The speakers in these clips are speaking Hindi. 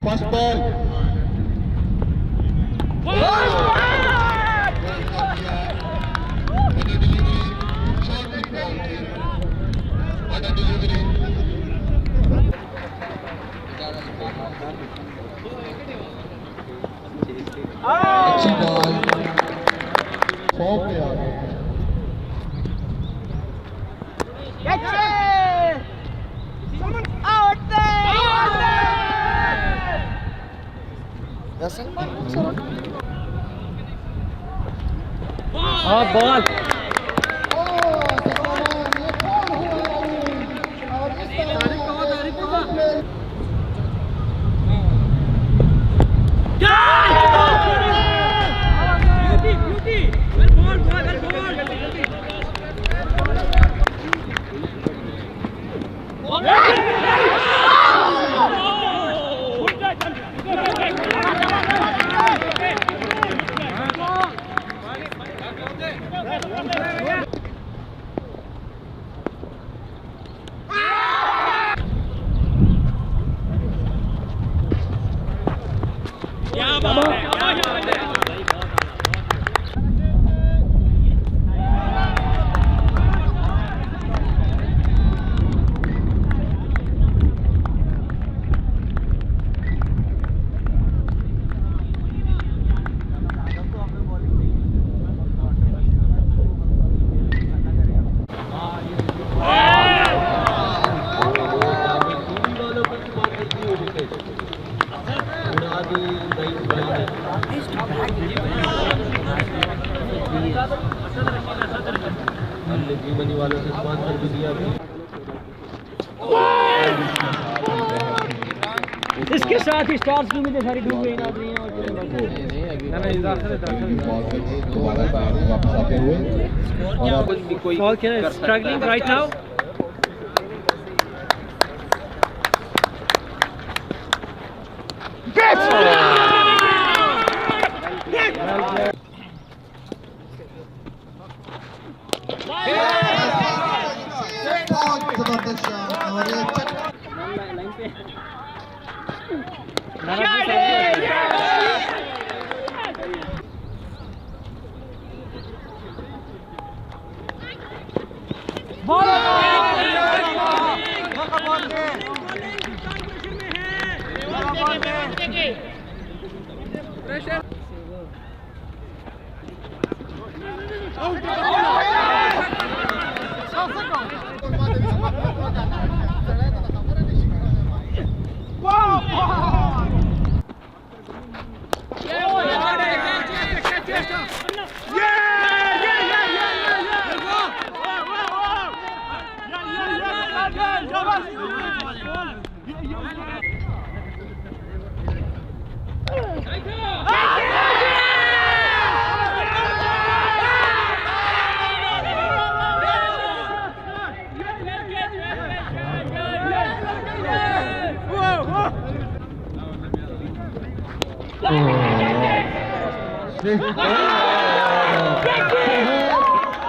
First ball. अच्छी बॉल 100 पे आ गए बॉल जीवनी वालों से स्पॉन्सर भी दिया। इसके साथ ही स्टार्स भी मुझे सारी डूब गई ना स्ट्रगलिंग राइट नाउ।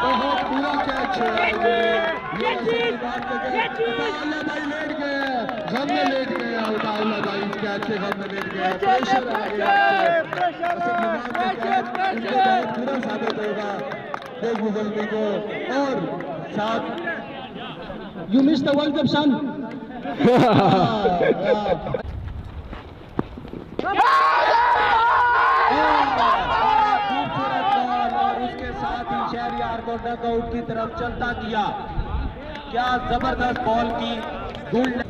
बहुत बुरा कैच है। गम में लेट गए आउट इस कैच से गम में लेट गए। प्रेशर आ गया, बहुत बुरा साबित होगा देगू जल्दी को। और साथ you miss the world cup son. को डगआउट की तरफ चलता किया। क्या जबरदस्त बॉल की गोल्ड